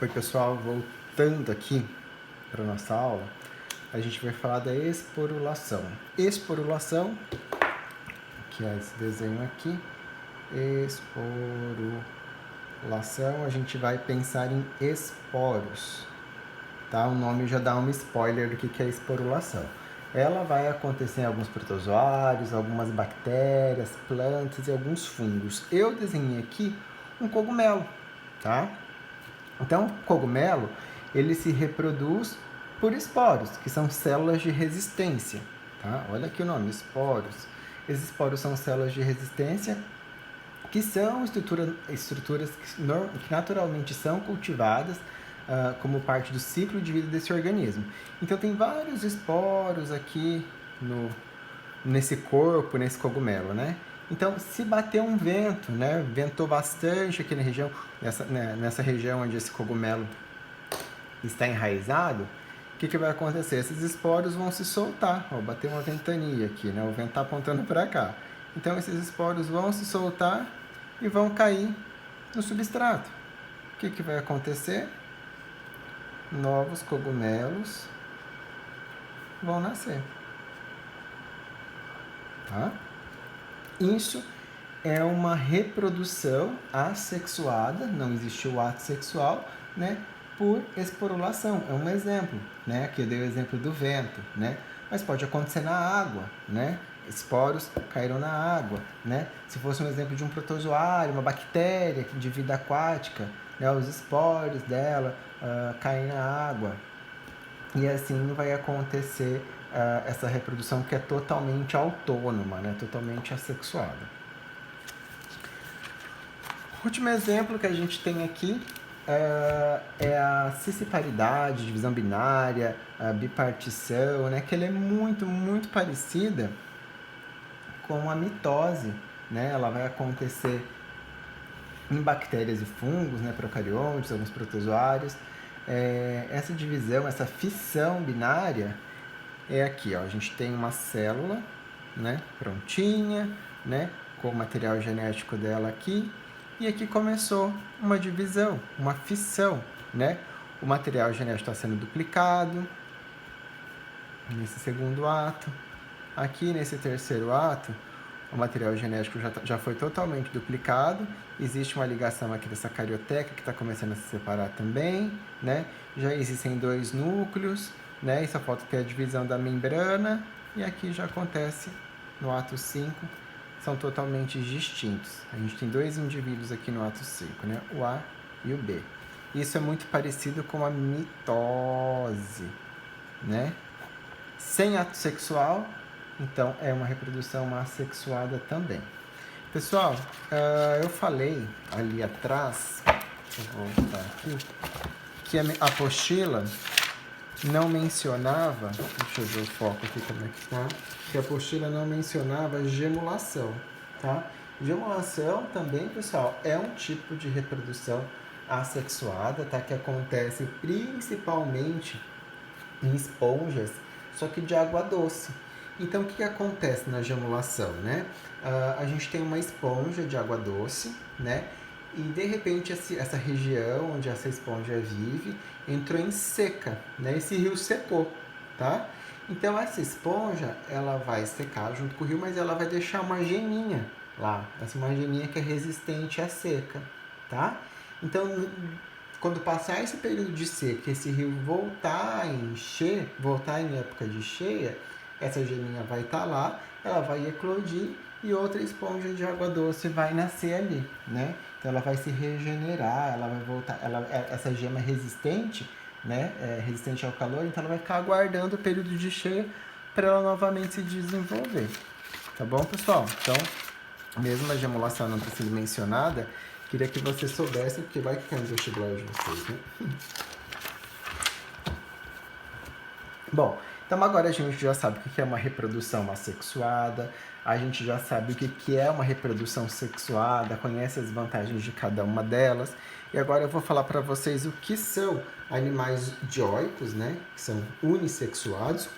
Oi pessoal, voltando aqui para nossa aula, a gente vai falar da esporulação. Esporulação, que é esse desenho aqui, esporulação, a gente vai pensar em esporos, tá? O nome já dá um spoiler do que é esporulação. Ela vai acontecer em alguns protozoários, algumas bactérias, plantas e alguns fungos. Eu desenhei aqui um cogumelo, tá? Então, o cogumelo, ele se reproduz por esporos, que são células de resistência, tá? Olha aqui o nome, esporos. Esses esporos são células de resistência que são estruturas que naturalmente são cultivadas como parte do ciclo de vida desse organismo. Então, tem vários esporos aqui nesse corpo, nesse cogumelo, né? Então, se bater um vento, né, ventou bastante aqui na região, nessa região onde esse cogumelo está enraizado, o que vai acontecer? Esses esporos vão se soltar. Ó, bateu uma ventania aqui, né? O vento está apontando para cá. Então, esses esporos vão se soltar e vão cair no substrato. O que vai acontecer? Novos cogumelos vão nascer. Tá? Isso é uma reprodução assexuada, não existe o ato sexual, né, por esporulação. É um exemplo, né? Aqui eu dei o exemplo do vento, né? Mas pode acontecer na água, né? Esporos caíram na água, né? Se fosse um exemplo de um protozoário, uma bactéria de vida aquática, né, os esporos dela caem na água. E assim vai acontecer essa reprodução que é totalmente autônoma, né? Totalmente assexuada. O último exemplo que a gente tem aqui é a cisciparidade, divisão binária, a bipartição, né? Que ela é muito, muito parecida com a mitose, né? Ela vai acontecer em bactérias e fungos, né? Procariontes, alguns protozoários. Essa divisão, essa fissão binária é aqui, ó. A gente tem uma célula, né? Prontinha, né? Com o material genético dela aqui. E aqui começou uma divisão, uma fissão, né? O material genético está sendo duplicado nesse segundo ato. Aqui nesse terceiro ato, o material genético já foi totalmente duplicado. Existe uma ligação aqui dessa carioteca que está começando a se separar também, né? Já existem dois núcleos, né? E só falta ter a divisão da membrana. E aqui já acontece no ato 5. São totalmente distintos. A gente tem dois indivíduos aqui no ato 5, né? O A e o B. Isso é muito parecido com a mitose, né? Sem ato sexual, então é uma reprodução assexuada também. Pessoal, eu falei ali atrás, vou voltar aqui, que a apostila não mencionava, deixa eu ver o foco aqui como é que tá, que a apostila não mencionava gemulação, tá? Gemulação também, pessoal, é um tipo de reprodução assexuada, tá? Que acontece principalmente em esponjas, só que de água doce. Então, o que acontece na gemulação, né? A gente tem uma esponja de água doce, né? E de repente essa região onde essa esponja vive entrou em seca, né? Esse rio secou, tá? Então essa esponja ela vai secar junto com o rio, mas ela vai deixar uma geminha lá, uma geminha que é resistente à seca, tá? Então quando passar esse período de seca, esse rio voltar a encher, voltar em época de cheia, essa geminha vai estar lá, ela vai eclodir e outra esponja de água doce vai nascer ali, né? Então ela vai se regenerar, ela vai voltar, essa gema é resistente, né? Resistente ao calor, então ela vai ficar aguardando o período de cheia para ela novamente se desenvolver. Tá bom, pessoal? Então, mesmo a gemulação não ter sido mencionada, queria que vocês soubessem, porque vai que cai no vestibular de vocês, né? Bom, então agora a gente já sabe o que é uma reprodução assexuada, a gente já sabe o que é uma reprodução sexuada, conhece as vantagens de cada uma delas. E agora eu vou falar para vocês o que são animais dioicos, né? Que são unissexuados,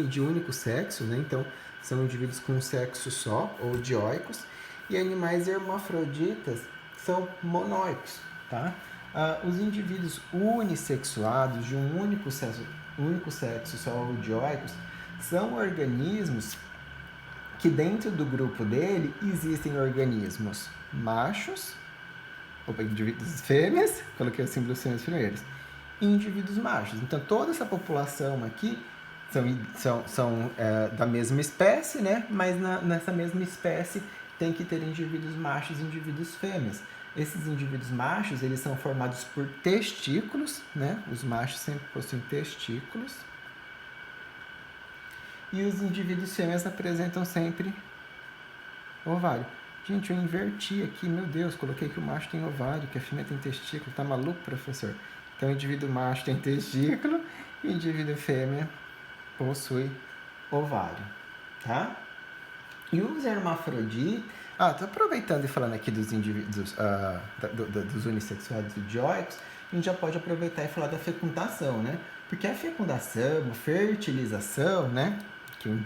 de único sexo, né? Então, são indivíduos com um sexo só, ou dioicos. E animais hermafroditas são monóicos, tá? Os indivíduos unissexuados de um único sexo só dioicos são organismos que dentro do grupo dele existem organismos machos, indivíduos fêmeas, coloquei o símbolo fêmeas primeiros, e indivíduos machos. Então toda essa população aqui são da mesma espécie, né? Mas nessa mesma espécie tem que ter indivíduos machos e indivíduos fêmeas. Esses indivíduos machos, eles são formados por testículos, né? Os machos sempre possuem testículos. E os indivíduos fêmeas apresentam sempre ovário. Gente, eu inverti aqui, meu Deus, coloquei que o macho tem ovário, que a fêmea tem testículo. Tá maluco, professor? Então, o indivíduo macho tem testículo e o indivíduo fêmea possui ovário, tá? E os hermafroditas... tô aproveitando e falando aqui dos indivíduos, dos unissexuais e dioicos, a gente já pode aproveitar e falar da fecundação, né? Porque a fecundação, a fertilização, né? Que um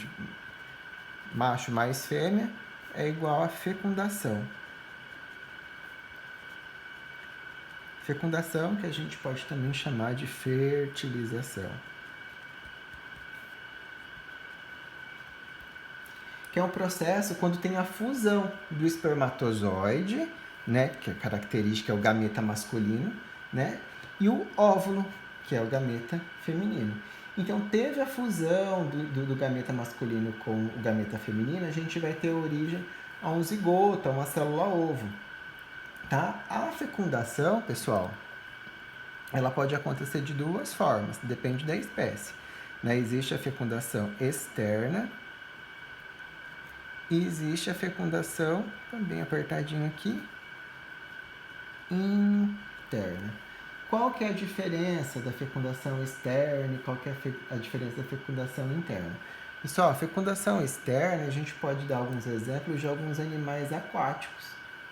macho mais fêmea é igual a fecundação. Fecundação que a gente pode também chamar de fertilização. Que é um processo quando tem a fusão do espermatozoide, né, que a característica é o gameta masculino, né, e o óvulo, que é o gameta feminino. Então, teve a fusão do gameta masculino com o gameta feminino, a gente vai ter origem a um zigoto, a uma célula ovo. Tá? A fecundação, pessoal, ela pode acontecer de duas formas, depende da espécie. Né? Existe a fecundação externa e existe a fecundação, também apertadinho aqui, interna. Qual que é a diferença da fecundação externa e qual que é a diferença da fecundação interna? Pessoal, a fecundação externa, a gente pode dar alguns exemplos de alguns animais aquáticos,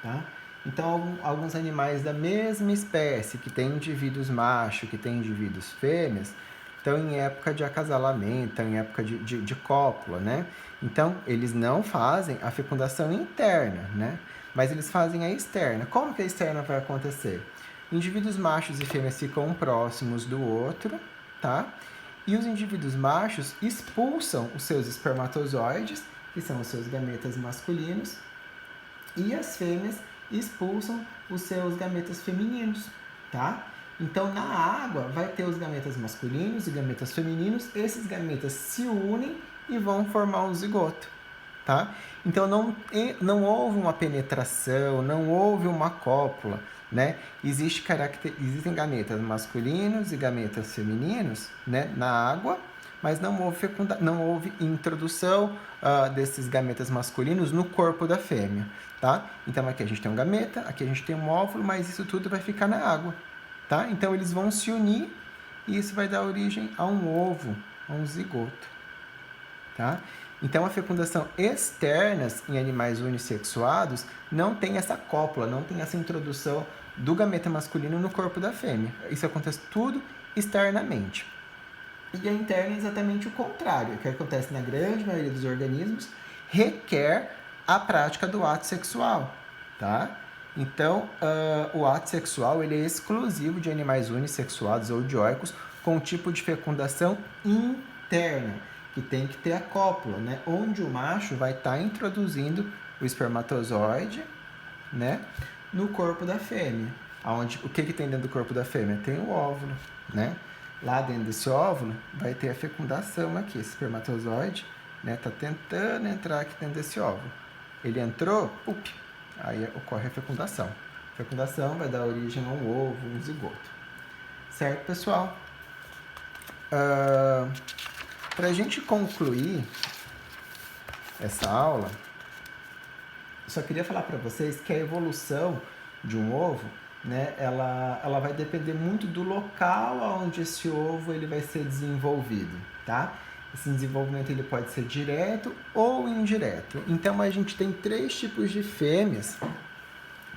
tá? Então, alguns animais da mesma espécie, que tem indivíduos machos, que tem indivíduos fêmeas, estão em época de acasalamento, estão em época de cópula, né? Então, eles não fazem a fecundação interna, né? Mas eles fazem a externa. Como que a externa vai acontecer? Indivíduos machos e fêmeas ficam próximos do outro, tá? E os indivíduos machos expulsam os seus espermatozoides, que são os seus gametas masculinos, e as fêmeas expulsam os seus gametas femininos, tá? Então, na água, vai ter os gametas masculinos e gametas femininos, esses gametas se unem e vão formar um zigoto, tá? Então, não houve uma penetração, não houve uma cópula, né? Existem gametas masculinos e gametas femininos, né, na água, mas não houve introdução desses gametas masculinos no corpo da fêmea, tá? Então aqui a gente tem um gameta, aqui a gente tem um óvulo, mas isso tudo vai ficar na água, tá? Então eles vão se unir e isso vai dar origem a um ovo, a um zigoto, tá? Então, a fecundação externa em animais unissexuados não tem essa cópula, não tem essa introdução do gameta masculino no corpo da fêmea. Isso acontece tudo externamente. E a interna é exatamente o contrário. O que acontece na grande maioria dos organismos requer a prática do ato sexual, tá? Então, o ato sexual ele é exclusivo de animais unissexuados ou dioicos com um tipo de fecundação interna, que tem que ter a cópula, né? Onde o macho vai estar introduzindo o espermatozoide, né? No corpo da fêmea. O que tem dentro do corpo da fêmea? Tem o óvulo, né? Lá dentro desse óvulo vai ter a fecundação aqui. Esse espermatozoide, né? Tá tentando entrar aqui dentro desse óvulo. Ele entrou, aí ocorre a fecundação. A fecundação vai dar origem a um ovo, um zigoto. Certo, pessoal? Para a gente concluir essa aula, eu só queria falar para vocês que a evolução de um ovo, né, ela vai depender muito do local onde esse ovo ele vai ser desenvolvido, tá? Esse desenvolvimento ele pode ser direto ou indireto. Então, a gente tem 3 tipos de fêmeas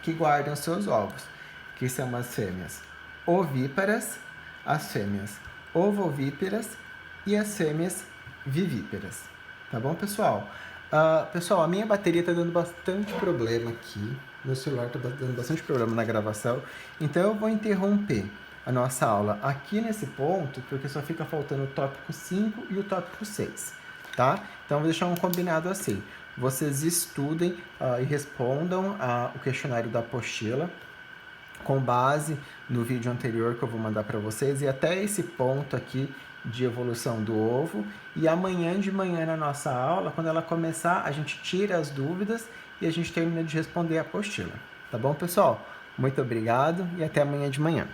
que guardam seus ovos, que são as fêmeas ovíparas, as fêmeas ovovíparas e as fêmeas vivíparas. Tá bom, pessoal? Pessoal, a minha bateria tá dando bastante problema aqui, Meu celular está dando bastante problema na gravação. Então eu vou interromper a nossa aula aqui nesse ponto, porque só fica faltando o tópico 5 e o tópico 6, tá? Então eu vou deixar um combinado assim. Vocês estudem e respondam o questionário da apostila com base no vídeo anterior que eu vou mandar para vocês e até esse ponto aqui de evolução do ovo. E amanhã de manhã na nossa aula, quando ela começar, a gente tira as dúvidas e a gente termina de responder a apostila. Tá bom, pessoal? Muito obrigado e até amanhã de manhã.